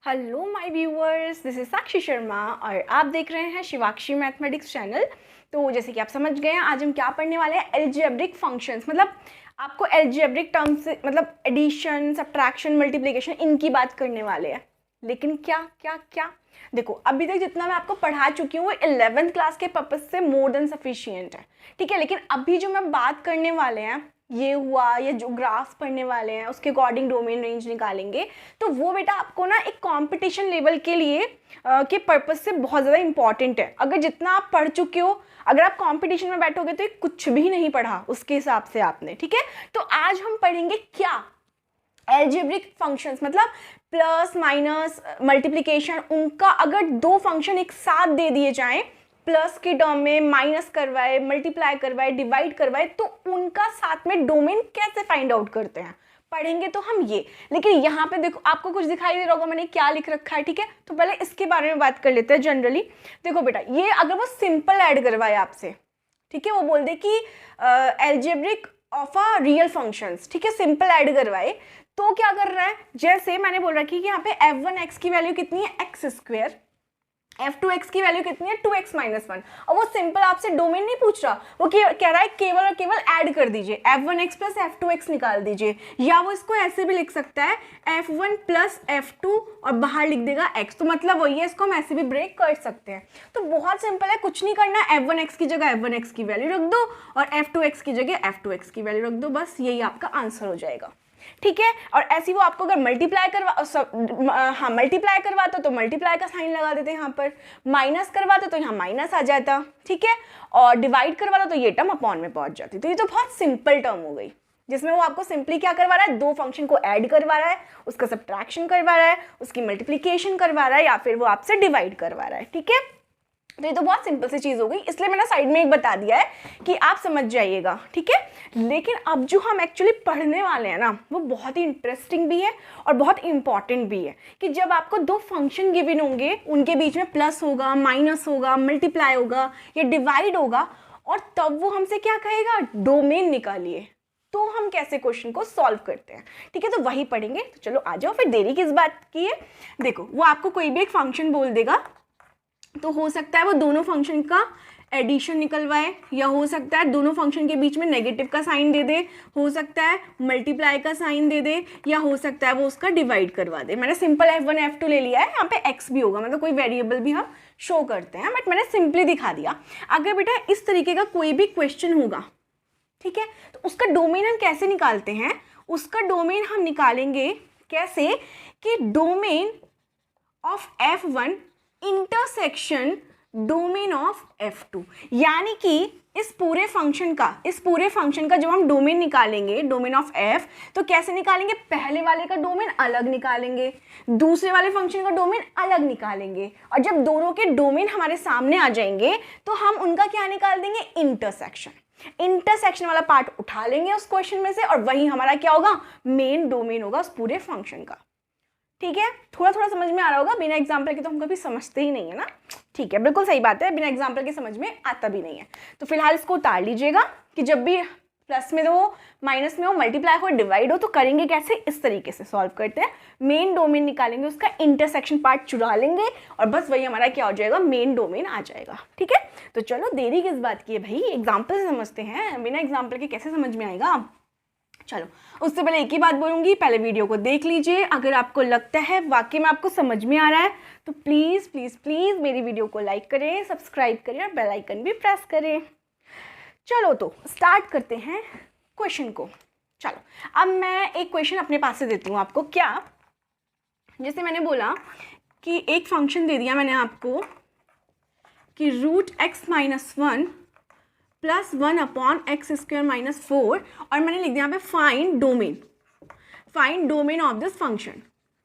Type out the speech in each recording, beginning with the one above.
Hello my viewers, this is Sakshi Sharma और आप देख रहे हैं शिवाक्षी मैथमेटिक्स चैनल। तो जैसे कि आप समझ गए हैं, आज हम क्या पढ़ने वाले हैं, अलजेब्रिक फंक्शंस। मतलब आपको अलजेब्रिक टर्म्स से मतलब एडिशन, सब्ट्रैक्शन, मल्टीप्लिकेशन, इनकी बात करने वाले हैं। लेकिन क्या क्या क्या देखो, अभी तक जितना मैं आपको पढ़ा चुकी हूँ वो 11th क्लास के पर्पज से मोर देन सफिशिएंट है, ठीक है। लेकिन अभी जो मैं बात करने वाले हैं, ये हुआ, ये जो ग्राफ्स पढ़ने वाले हैं उसके अकॉर्डिंग डोमेन रेंज निकालेंगे, तो वो बेटा आपको ना एक कंपटीशन लेवल के लिए के पर्पस से बहुत ज़्यादा इंपॉर्टेंट है। अगर जितना आप पढ़ चुके हो, अगर आप कंपटीशन में बैठोगे तो ये कुछ भी नहीं पढ़ा उसके हिसाब से आपने, ठीक है। तो आज हम पढ़ेंगे क्या, अलजेब्रिक फंक्शंस, मतलब प्लस माइनस मल्टीप्लिकेशन। उनका अगर दो फंक्शन एक साथ दे दिए जाएं, प्लस के टर्म में माइनस करवाए, मल्टीप्लाई करवाए, डिवाइड करवाए, तो उनका साथ में डोमेन कैसे फाइंड आउट करते हैं, पढ़ेंगे तो हम ये। लेकिन यहाँ पे देखो, आपको कुछ दिखाई दे रहा होगा मैंने क्या लिख रखा है, ठीक है। तो पहले इसके बारे में बात कर लेते हैं जनरली। देखो बेटा, ये अगर वो सिंपल ऐड करवाए आपसे, ठीक है, वो बोल दे कि algebraic of a real functions, ठीक है, सिंपल ऐड करवाए, तो क्या कर रहा है, जैसे मैंने बोल रखी है कि यहाँ पे f1x की वैल्यू कितनी है एक्स स्क्वायर, f2x की वैल्यू कितनी है 2x माइनस 1। और वो सिंपल आपसे डोमेन नहीं पूछ रहा, वो कह रहा है केवल और केवल ऐड कर दीजिए, f1x प्लस f2x निकाल दीजिए। या वो इसको ऐसे भी लिख सकता है f1 प्लस f2 और बाहर लिख देगा x, तो मतलब वही है, इसको हम ऐसे भी ब्रेक कर सकते हैं। तो बहुत सिंपल है, कुछ नहीं करना है, f1x की जगह f1x की वैल्यू रख दो और f2x की जगह f2x की वैल्यू रख दो, बस यही आपका आंसर हो जाएगा, ठीक है। और ऐसी वो आपको अगर मल्टीप्लाई करवाता तो मल्टीप्लाई का साइन लगा देते यहाँ पर, माइनस करवाता तो यहाँ माइनस आ जाता, ठीक है, और डिवाइड करवाता तो ये टर्म अपॉन में पहुंच जाती। तो ये तो बहुत सिंपल टर्म हो गई, जिसमें वो आपको सिंपली क्या करवा रहा है, दो फंक्शन को ऐड करवा रहा है, उसका सब्ट्रैक्शन करवा रहा है, उसकी मल्टीप्लिकेशन करवा रहा है, या फिर वो आपसे डिवाइड करवा रहा है, ठीक है। तो ये तो बहुत सिंपल सी चीज़ हो गई, इसलिए मैंने साइड में एक बता दिया है कि आप समझ जाइएगा, ठीक है। लेकिन अब जो हम एक्चुअली पढ़ने वाले हैं ना, वो बहुत ही इंटरेस्टिंग भी है और बहुत इंपॉर्टेंट भी है। कि जब आपको दो फंक्शन गिवन होंगे, उनके बीच में प्लस होगा, माइनस होगा, मल्टीप्लाई होगा या डिवाइड होगा, और तब वो हमसे क्या कहेगा, डोमेन निकालिए, तो हम कैसे क्वेश्चन को सॉल्व करते हैं, ठीक है। तो वही पढ़ेंगे, तो चलो आ जाओ, फिर देरी किस बात की है। देखो, वो आपको कोई भी एक फंक्शन बोल देगा, तो हो सकता है वो दोनों फंक्शन का एडिशन निकलवाए, या हो सकता है दोनों फंक्शन के बीच में नेगेटिव का साइन दे दे, हो सकता है मल्टीप्लाई का साइन दे दे, या हो सकता है वो उसका डिवाइड करवा दे। मैंने सिंपल f1 f2 ले लिया है, यहाँ पे x भी होगा, मतलब कोई वेरिएबल भी हम शो करते हैं, बट मैंने सिंपली दिखा दिया। अगर बेटा इस तरीके का कोई भी क्वेश्चन होगा, ठीक है, तो उसका डोमेन हम कैसे निकालते हैं, उसका डोमेन हम निकालेंगे कैसे कि domain of f1 intersection domain of f2, यानी कि इस पूरे फंक्शन का जब हम डोमेन निकालेंगे, डोमेन ऑफ f, तो कैसे निकालेंगे, पहले वाले का डोमेन अलग निकालेंगे, दूसरे वाले फंक्शन का डोमेन अलग निकालेंगे, और जब दोनों के डोमेन हमारे सामने आ जाएंगे तो हम उनका क्या निकाल देंगे, इंटरसेक्शन वाला पार्ट उठा लेंगे उस क्वेश्चन में से, और वही हमारा क्या होगा, मेन डोमेन होगा उस पूरे फंक्शन का, ठीक है। थोड़ा थोड़ा समझ में आ रहा होगा, बिना एग्जाम्पल के तो हम कभी समझते ही नहीं है ना, ठीक है, बिल्कुल सही बात है, बिना एग्जाम्पल के समझ में आता भी नहीं है। तो फिलहाल इसको उतार लीजिएगा कि जब भी प्लस में हो, माइनस में हो, मल्टीप्लाई हो, डिवाइड हो, तो करेंगे कैसे, इस तरीके से सॉल्व करते हैं। मेन डोमेन निकालेंगे, उसका इंटरसेक्शन पार्ट चुरा लेंगे, और बस वही हमारा क्या हो जाएगा, मेन डोमेन आ जाएगा, ठीक है। तो चलो देरी किस बात की है भाई, एग्जाम्पल से समझते हैं, बिना एग्जाम्पल के कैसे समझ में आएगा। चलो, उससे पहले एक ही बात बोलूँगी, पहले वीडियो को देख लीजिए। अगर आपको लगता है वाकई में आपको समझ में आ रहा है, तो प्लीज़ प्लीज़ प्लीज़ मेरी वीडियो को लाइक करें, सब्सक्राइब करें और बेल आइकन भी प्रेस करें। चलो, तो स्टार्ट करते हैं क्वेश्चन को। चलो, अब मैं एक क्वेश्चन अपने पास से देती हूँ आपको। क्या, जैसे मैंने बोला कि एक फंक्शन दे दिया मैंने आपको कि √x-1 plus 1 upon x square minus 4, और मैंने लिख दिया यहाँ पे find domain of this function,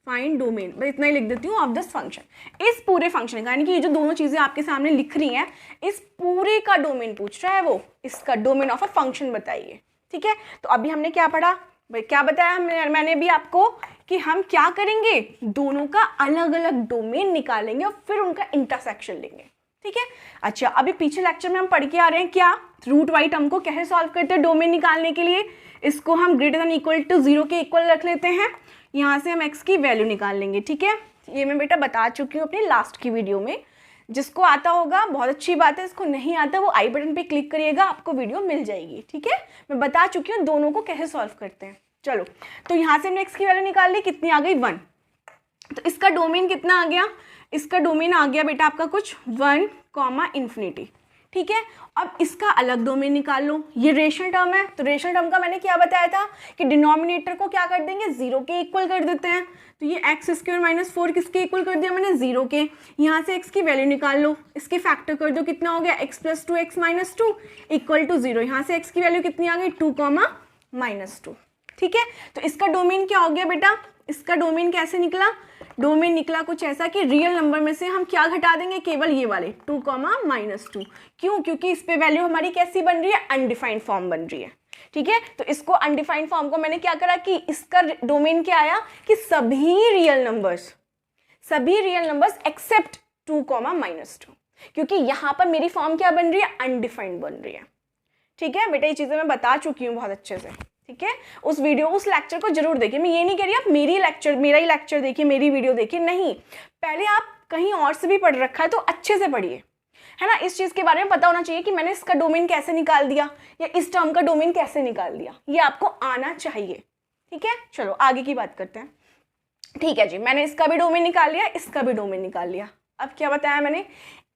find domain, मैं इतना ही लिख देती हूँ, ऑफ दिस फंक्शन, इस पूरे फंक्शन का, यानी कि ये जो दोनों चीज़ें आपके सामने लिख रही हैं, इस पूरे का डोमेन पूछ रहा है वो, इसका डोमेन ऑफ अ फंक्शन बताइए, ठीक है। तो अभी हमने क्या पढ़ा, क्या बताया मैंने भी आपको कि हम क्या करेंगे, दोनों का अलग अलग डोमेन निकालेंगे और फिर उनका इंटरसेक्शन लेंगे, ठीक है। अच्छा, अभी पीछे लेक्चर में हम पढ़ के आ रहे हैं क्या, रूट वाई टर्म को कैसे सॉल्व करते हैं डोमेन निकालने के लिए, इसको हम ग्रेटर देन इक्वल टू 0 के इक्वल रख लेते हैं। यहाँ से हम x की वैल्यू निकाल लेंगे, ठीक है। ये मैं बेटा बता चुकी हूँ अपनी लास्ट की वीडियो में। जिसको आता होगा बहुत अच्छी बात है, इसको नहीं आता वो आई बटन पे क्लिक करिएगा, आपको वीडियो मिल जाएगी, ठीक है। मैं बता चुकी हूँ दोनों को कैसे सॉल्व करते हैं। चलो, तो यहाँ से हमने x की वैल्यू निकाल ली, कितनी आ गई 1। तो इसका डोमेन कितना आ गया, इसका डोमेन आ गया बेटा आपका कुछ 1, ∞, ठीक है। अब इसका अलग डोमेन निकाल लो, ये रेशनल टर्म है, तो रेशनल टर्म का मैंने क्या बताया था कि डिनोमिनेटर को क्या कर देंगे 0 के इक्वल कर देते हैं। तो ये x² - 4 किसके इक्वल कर दिया मैंने 0 के। यहाँ से x की वैल्यू निकाल लो, इसके फैक्टर कर दो, कितना हो गया x + 2x - 2 इक्वल टू 0। यहाँ से x की वैल्यू कितनी आ गई 2, -2, ठीक है। तो इसका डोमेन क्या हो गया बेटा, इसका डोमेन कैसे निकला, डोमेन निकला कुछ ऐसा कि रियल नंबर में से हम क्या घटा देंगे, केवल ये वाले 2, -2। क्यों, क्योंकि इस पे वैल्यू हमारी कैसी बन रही है, अनडिफाइंड फॉर्म बन रही है, ठीक है। तो इसको अनडिफाइंड फॉर्म को मैंने क्या करा कि इसका डोमेन क्या आया कि सभी रियल नंबर्स एक्सेप्ट 2, -2, क्योंकि यहाँ पर मेरी फॉर्म क्या बन रही है, अनडिफाइंड बन रही है, ठीक है बेटा। ये चीज़ें मैं बता चुकी हूँ बहुत अच्छे से, ठीक है। उस लेक्चर को जरूर देखिए। मैं ये नहीं कह रही आप मेरा ही लेक्चर देखिए, मेरी वीडियो देखिए, नहीं, पहले आप कहीं और से भी पढ़ रखा है तो अच्छे से पढ़िए, है ना। इस चीज़ के बारे में पता होना चाहिए कि मैंने इसका डोमेन कैसे निकाल दिया या इस टर्म का डोमेन कैसे निकाल दिया, ये आपको आना चाहिए, ठीक है। चलो आगे की बात करते हैं। ठीक है जी, मैंने इसका भी डोमेन निकाल लिया, इसका भी डोमेन निकाल लिया। अब क्या बताया मैंने,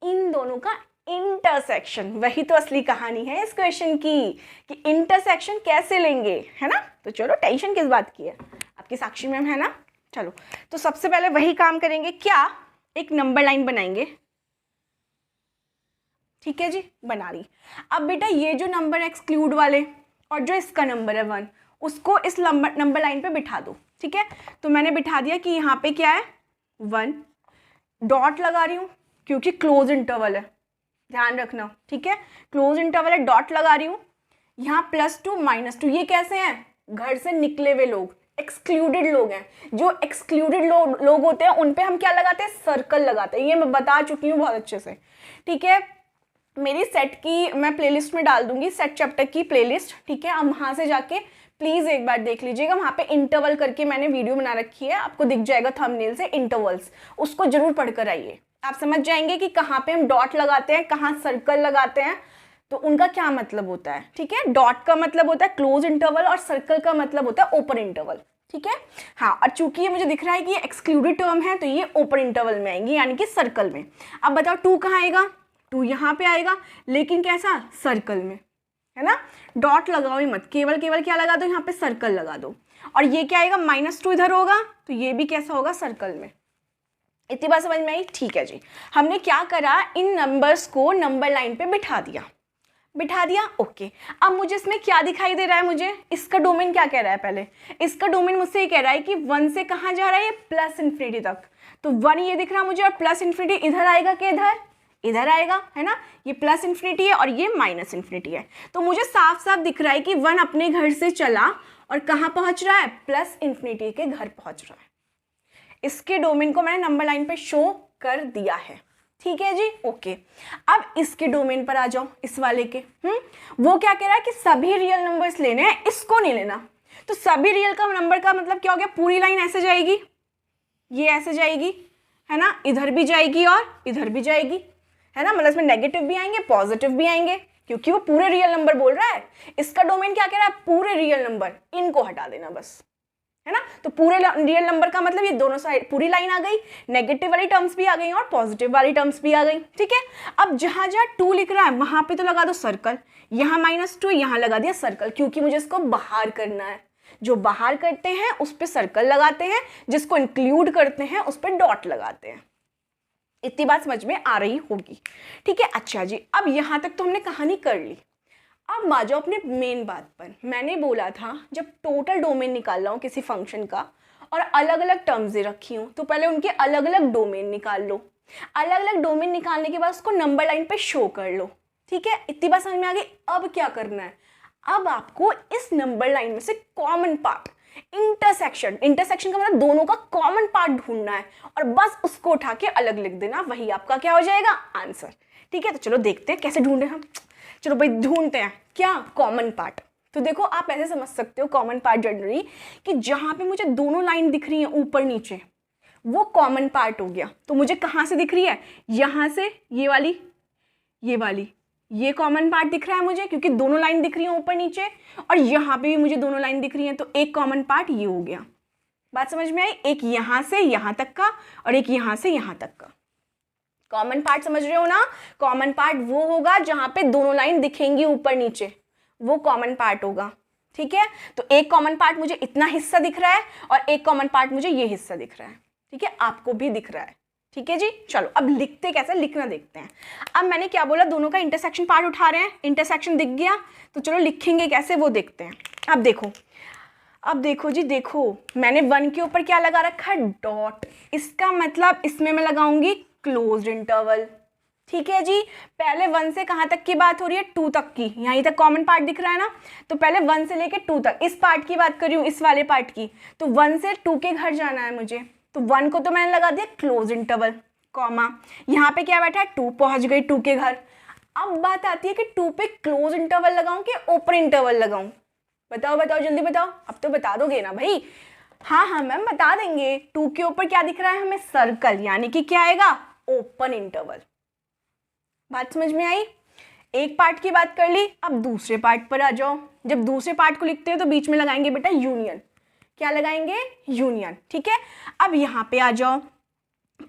इन दोनों का इंटरसेक्शन, वही तो असली कहानी है इस क्वेश्चन की कि इंटरसेक्शन कैसे लेंगे, है ना। तो चलो, टेंशन किस बात की है, आपकी साक्षी मैम है ना। चलो, तो सबसे पहले वही काम करेंगे, क्या, एक नंबर लाइन बनाएंगे, ठीक है जी, बना ली। अब बेटा ये जो नंबर एक्सक्लूड वाले और जो इसका नंबर है 1, उसको इस नंबर लाइन पे बिठा दो, ठीक है। तो मैंने बिठा दिया कि यहाँ पे क्या है 1, डॉट लगा रही हूँ क्योंकि क्लोज इंटरवल है, ध्यान रखना, ठीक है। क्लोज इंटरवल है, डॉट लगा रही हूँ। यहाँ +2 -2, ये कैसे हैं, घर से निकले हुए लोग, एक्सक्लूडेड लोग हैं। जो एक्सक्लूडेड लोग होते हैं उन पे हम क्या लगाते हैं, सर्कल लगाते हैं। ये मैं बता चुकी हूँ बहुत अच्छे से, ठीक है। मेरी सेट की मैं प्लेलिस्ट में डाल दूंगी, सेट चैप्टर की प्लेलिस्ट, ठीक है। अब वहाँ से जाके प्लीज़ एक बार देख लीजिएगा, वहाँ पे इंटरवल करके मैंने वीडियो बना रखी है, आपको दिख जाएगा थंबनेल से इंटरवल्स, उसको जरूर पढ़कर आइए, आप समझ जाएंगे कि कहाँ पे हम डॉट लगाते हैं, कहाँ सर्कल लगाते हैं, तो उनका क्या मतलब होता है, ठीक है। डॉट का मतलब होता है क्लोज इंटरवल और सर्कल का मतलब होता है ओपन इंटरवल, ठीक है। हाँ, और चूंकि ये मुझे दिख रहा है कि ये एक्सक्लूडेड टर्म है तो ये ओपन इंटरवल में आएंगी, यानी कि सर्कल में। अब बताओ 2 कहाँ आएगा, 2 यहाँ पे आएगा, लेकिन कैसा, सर्कल में, है ना। डॉट लगाओ ही मत, केवल क्या लगा दो, यहाँ पे सर्कल लगा दो। और ये क्या आएगा, -2 इधर होगा तो ये भी कैसा होगा, सर्कल में। इतनी बात समझ में आई, ठीक है जी। हमने क्या करा, इन नंबर्स को नंबर लाइन पे बिठा दिया, ओके। अब मुझे इसमें क्या दिखाई दे रहा है, मुझे इसका डोमेन क्या कह रहा है, पहले इसका डोमेन मुझसे ये कह रहा है कि 1 से कहाँ जा रहा है, +∞ तक। तो 1 ये दिख रहा है मुझे, और +∞ इधर आएगा कि इधर आएगा, है ना। ये +∞ है और ये -∞ है। तो मुझे साफ साफ दिख रहा है कि 1 अपने घर से चला और कहाँ पहुँच रहा है, +∞ के घर पहुँच रहा है। इसके डोमेन को मैंने नंबर लाइन पे शो कर दिया है, ठीक है जी, ओके। अब इसके डोमेन पर आ जाओ, इस वाले के, वो क्या कह रहा है कि सभी रियल नंबर्स लेने हैं, इसको नहीं लेना। तो सभी रियल का नंबर का मतलब क्या हो गया, पूरी लाइन ऐसे जाएगी, ये ऐसे जाएगी, है ना, इधर भी जाएगी और इधर भी जाएगी, है ना। मतलब इसमें नेगेटिव भी आएंगे, पॉजिटिव भी आएंगे, क्योंकि वो पूरे रियल नंबर बोल रहा है। इसका डोमेन क्या कह रहा है, पूरे रियल नंबर, इनको हटा देना बस, है ना। तो पूरे रियल नंबर का मतलब ये दोनों साइड पूरी लाइन आ गई, नेगेटिव वाली टर्म्स भी आ गई और पॉजिटिव वाली टर्म्स भी आ गई, ठीक है। अब जहां 2 लिख रहा है वहां पे तो लगा दो सर्कल, यहाँ -2, यहाँ लगा दिया सर्कल, क्योंकि मुझे इसको बाहर करना है। जो बाहर करते हैं उस पर सर्कल लगाते हैं, जिसको इंक्लूड करते हैं उस पर डॉट लगाते हैं। इतनी बात समझ में आ रही होगी, ठीक है। अच्छा जी, अब यहाँ तक तो हमने कहानी कर ली। अब आ जाओ अपने मेन बात पर। मैंने बोला था जब टोटल डोमेन निकाल रहा हूँ किसी फंक्शन का और अलग अलग टर्म्स दे रखी हूँ, तो पहले उनके अलग अलग डोमेन निकाल लो। अलग अलग डोमेन निकालने के बाद उसको नंबर लाइन पे शो कर लो, ठीक है। इतनी बात समझ में आ गई। अब क्या करना है, अब आपको इस नंबर लाइन में से कॉमन पार्ट, इंटरसेक्शन का मतलब दोनों का कॉमन पार्ट ढूंढना है और बस उसको उठा के अलग लिख देना, वही आपका क्या हो जाएगा, आंसर, ठीक है। तो चलो देखते हैं कैसे ढूंढे हम। चलो भाई ढूंढते हैं क्या, कॉमन पार्ट। तो देखो आप ऐसे समझ सकते हो कॉमन पार्ट जनरली कि जहाँ पे मुझे दोनों लाइन दिख रही हैं ऊपर नीचे, वो कॉमन पार्ट हो गया। तो मुझे कहाँ से दिख रही है, यहाँ से ये वाली, ये कॉमन पार्ट दिख रहा है मुझे क्योंकि दोनों लाइन दिख रही हैं ऊपर नीचे, और यहाँ पे भी मुझे दोनों लाइन दिख रही हैं, तो एक कॉमन पार्ट ये हो गया। बात समझ में आई? एक यहाँ से यहाँ तक का और एक यहाँ से यहाँ तक का कॉमन पार्ट, समझ रहे हो ना? कॉमन पार्ट वो होगा जहाँ पे दोनों लाइन दिखेंगी ऊपर नीचे, वो कॉमन पार्ट होगा। ठीक है, तो एक कॉमन पार्ट मुझे इतना हिस्सा दिख रहा है और एक कॉमन पार्ट मुझे ये हिस्सा दिख रहा है। ठीक है, आपको भी दिख रहा है। ठीक है जी, चलो अब लिखते कैसे, लिखना देखते हैं। अब मैंने क्या बोला, दोनों का इंटरसेक्शन पार्ट उठा रहे हैं, इंटरसेक्शन दिख गया तो चलो लिखेंगे कैसे वो देखते हैं। अब देखो जी, देखो मैंने 1 के ऊपर क्या लगा रखा है, डॉट। इसका मतलब इसमें मैं लगाऊंगी क्लोज्ड इंटरवल। ठीक है जी, पहले 1 से कहाँ तक की बात हो रही है, 2 तक की। यहीं तक कॉमन पार्ट दिख रहा है ना, तो पहले 1 से लेके 2 तक इस पार्ट की बात कर रही हूँ, इस वाले पार्ट की। तो 1 से 2 के घर जाना है मुझे, तो 1 को तो मैंने लगा दिया क्लोज इंटरवल, कॉमा, यहाँ पे क्या बैठा है 2, पहुंच गई 2 के घर। अब बात आती है कि 2 पे क्लोज इंटरवल लगाऊं कि ओपन इंटरवल लगाऊं? बताओ जल्दी बताओ, अब तो बता दोगे ना भाई? हाँ मैम बता देंगे। 2 के ऊपर क्या दिख रहा है हमें, सर्कल, यानी कि क्या आएगा, ओपन इंटरवल। बात समझ में आई? एक पार्ट की बात कर ली, अब दूसरे पार्ट पर आ जाओ। जब दूसरे पार्ट को लिखते हैं तो बीच में लगाएंगे बेटा यूनियन। क्या लगाएंगे, यूनियन। ठीक है, अब यहाँ पे आ जाओ,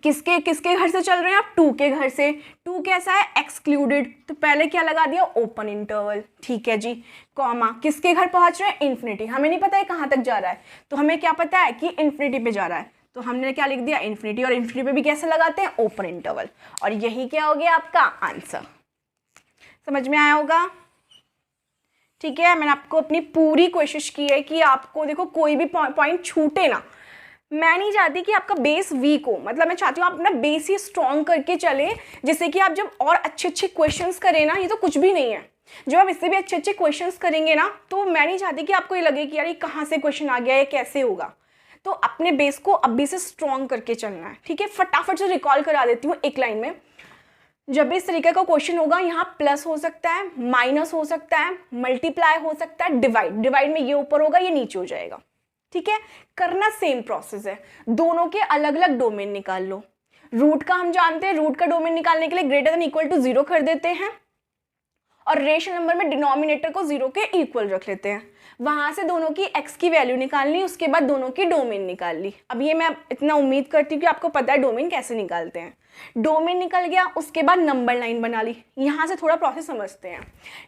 किसके घर से चल रहे हैं आप, 2 के घर से। 2 कैसा है, एक्सक्लूडेड, तो पहले क्या लगा दिया, ओपन इंटरवल। ठीक है जी, कॉमा, किसके घर पहुंच रहे हैं, इन्फिनिटी। हमें नहीं पता है कहाँ तक जा रहा है, तो हमें क्या पता है कि इन्फिनिटी पे जा रहा है, तो हमने क्या लिख दिया, इन्फिनिटी। और इन्फिनिटी पे भी कैसे लगाते हैं, ओपन इंटरवल। और यही क्या हो गया आपका आंसर। समझ में आया होगा? ठीक है, मैंने आपको अपनी पूरी कोशिश की है कि आपको देखो कोई भी पॉइंट छूटे ना। मैं नहीं चाहती कि आपका बेस वीक हो, मतलब मैं चाहती हूँ आप अपना बेस ही स्ट्रॉन्ग करके चले, जिससे कि आप जब और अच्छे क्वेश्चंस करें ना, ये तो कुछ भी नहीं है, जब आप इससे भी अच्छे क्वेश्चंस करेंगे ना, तो मैं नहीं चाहती कि आपको ये लगे कि यार ये कहाँ से क्वेश्चन आ गया, ये कैसे होगा। तो अपने बेस को अभी से स्ट्रॉन्ग करके चलना है। ठीक है, फटाफट से रिकॉल करा देती हूँ एक लाइन में। जब भी इस तरीके का क्वेश्चन होगा, यहाँ प्लस हो सकता है, माइनस हो सकता है, मल्टीप्लाई हो सकता है, डिवाइड में ये ऊपर होगा, ये नीचे हो जाएगा। ठीक है, करना सेम प्रोसेस है, दोनों के अलग अलग डोमेन निकाल लो। रूट का हम जानते हैं, रूट का डोमेन निकालने के लिए ग्रेटर देन इक्वल टू 0 कर देते हैं, और रेशनल नंबर में डिनोमिनेटर को 0 के इक्वल रख लेते हैं। वहां से दोनों की x की वैल्यू निकाल ली, उसके बाद दोनों की डोमेन निकाल ली। अब ये मैं इतना उम्मीद करती हूँ कि आपको पता है डोमेन कैसे निकालते हैं। डोमेन निकल गया, उसके बाद नंबर लाइन बना ली। यहाँ से थोड़ा प्रोसेस समझते हैं।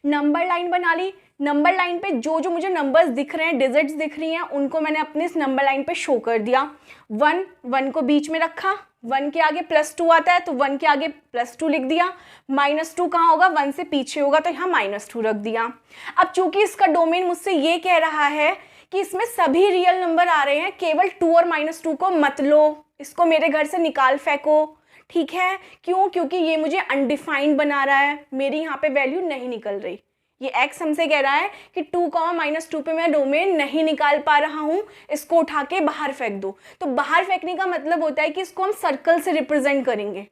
नंबर लाइन बना ली, नंबर लाइन पे जो मुझे नंबर्स दिख रहे हैं, डिजिट्स दिख रही हैं, उनको मैंने अपने इस नंबर लाइन पे शो कर दिया। 1 को बीच में रखा, 1 के आगे +2 आता है तो 1 के आगे +2 लिख दिया। -2 कहाँ होगा, 1 से पीछे होगा, तो यहाँ -2 रख दिया। अब चूंकि इसका डोमेन मुझसे ये कह रहा है कि इसमें सभी रियल नंबर आ रहे हैं, केवल 2 और -2 को मत लो, इसको मेरे घर से निकाल फेंको। ठीक है, क्यों? क्योंकि ये मुझे अनडिफाइंड बना रहा है, मेरी यहाँ पे वैल्यू नहीं निकल रही। ये x हमसे कह रहा है कि 2, -2 पे मैं डोमेन नहीं निकाल पा रहा हूँ, इसको उठा के बाहर फेंक दो। तो बाहर फेंकने का मतलब होता है कि इसको हम सर्कल से रिप्रेजेंट करेंगे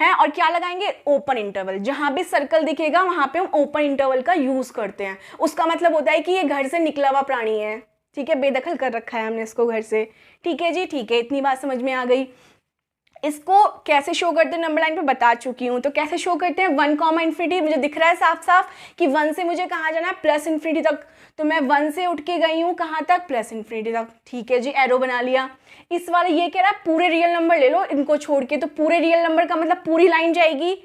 हैं, और क्या लगाएंगे, ओपन इंटरवल। जहाँ भी सर्कल दिखेगा वहाँ पे हम ओपन इंटरवल का यूज करते हैं। उसका मतलब होता है कि ये घर से निकला हुआ प्राणी है। ठीक है, बेदखल कर रखा है हमने इसको घर से। ठीक है जी, ठीक है, इतनी बात समझ में आ गई। इसको कैसे शो करते हैं नंबर लाइन पे बता चुकी हूँ। तो कैसे शो करते हैं, 1, इन्फिनिटी, मुझे दिख रहा है साफ साफ कि 1 से मुझे कहाँ जाना है, प्लस इन्फिनिटी तक। तो मैं 1 से उठ के गई हूँ कहाँ तक, प्लस इन्फिनिटी तक। ठीक है जी, एरो बना लिया। इस वाले ये कह रहा है पूरे रियल नंबर ले लो इनको छोड़ के, तो पूरे रियल नंबर का मतलब पूरी लाइन जाएगी,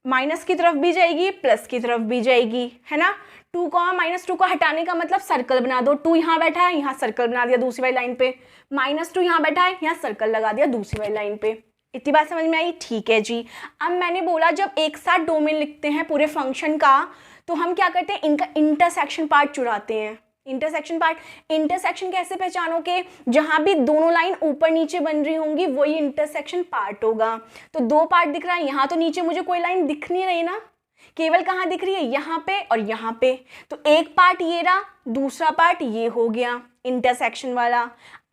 माइनस की तरफ भी जाएगी, प्लस की तरफ भी जाएगी, है ना। 2, -2 को हटाने का मतलब सर्कल बना दो। 2 यहाँ बैठा है, यहाँ सर्कल बना दिया दूसरी वाली लाइन पे। -2 यहाँ बैठा है, यहाँ सर्कल लगा दिया दूसरी वाली लाइन पे। इतनी बात समझ में आई? ठीक है जी। अब मैंने बोला जब एक साथ डोमेन लिखते हैं पूरे फंक्शन का, तो हम क्या करते हैं, इनका इंटरसेक्शन पार्ट चुराते हैं। इंटरसेक्शन कैसे पहचानोगे, जहां भी दोनों लाइन ऊपर नीचे बन रही होंगी वही इंटरसेक्शन पार्ट होगा। तो 2 पार्ट दिख रहा है, यहाँ तो नीचे मुझे कोई लाइन दिख नहीं रही ना, केवल कहाँ दिख रही है, यहाँ पे और यहाँ पे। तो एक पार्ट ये रहा, दूसरा पार्ट ये हो गया इंटरसेक्शन वाला।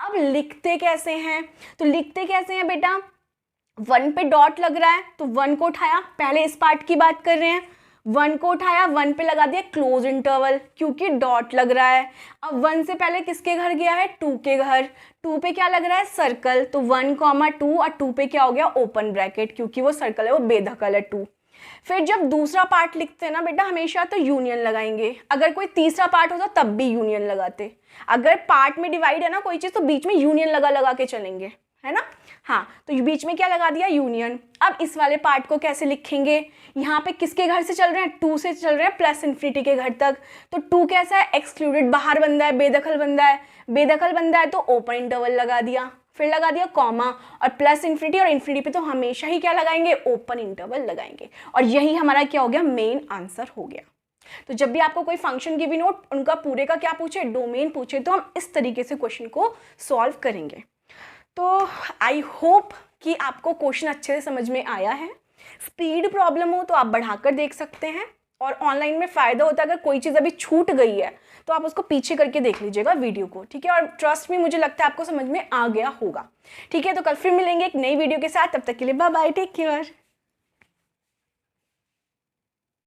अब लिखते कैसे हैं, तो लिखते कैसे हैं बेटा, 1 पे डॉट लग रहा है तो 1 को उठाया, पहले इस पार्ट की बात कर रहे हैं, 1 को उठाया, 1 पे लगा दिया क्लोज इंटरवल क्योंकि डॉट लग रहा है। अब 1 से पहले किसके घर गया है, 2 के घर, 2 पे क्या लग रहा है, सर्कल, तो 1, 2 और 2 पे क्या हो गया, ओपन ब्रैकेट, क्योंकि वो सर्कल है, वो बेदखल है 2। फिर जब दूसरा पार्ट लिखते हैं ना बेटा हमेशा तो यूनियन लगाएंगे, अगर कोई तीसरा पार्ट होता तब भी यूनियन लगाते। अगर पार्ट में डिवाइड है ना कोई चीज़ तो बीच में यूनियन लगा लगा के चलेंगे, है ना। हाँ, तो बीच में क्या लगा दिया, यूनियन। अब इस वाले पार्ट को कैसे लिखेंगे, यहाँ पे किसके घर से चल रहे हैं, 2 से चल रहे हैं प्लस इन्फिनिटी के घर तक, तो 2 कैसा है, एक्सक्लूडेड, बाहर बंदा है, बेदखल बंदा है, बेदखल बंदा है तो ओपन इंटरवल लगा दिया, फिर लगा दिया कॉमा, और प्लस इन्फिनिटी और इन्फिनिटी पे तो हमेशा ही क्या लगाएंगे, ओपन इंटरवल लगाएंगे। और यही हमारा क्या हो गया, मेन आंसर हो गया। तो जब भी आपको कोई फंक्शन की भी नोट उनका पूरे का क्या पूछे, डोमेन पूछे, तो हम इस तरीके से क्वेश्चन को सॉल्व करेंगे। तो आई होप कि आपको क्वेश्चन अच्छे से समझ में आया है। स्पीड प्रॉब्लम हो तो आप बढ़ाकर देख सकते हैं, और ऑनलाइन में फ़ायदा होता है अगर कोई चीज़ अभी छूट गई है तो आप उसको पीछे करके देख लीजिएगा वीडियो को, ठीक है। और ट्रस्ट में मुझे लगता है आपको समझ में आ गया होगा, ठीक है। तो कल फिर मिलेंगे एक नई वीडियो के साथ, तब तक के लिए बाय बाय, टेक केयर।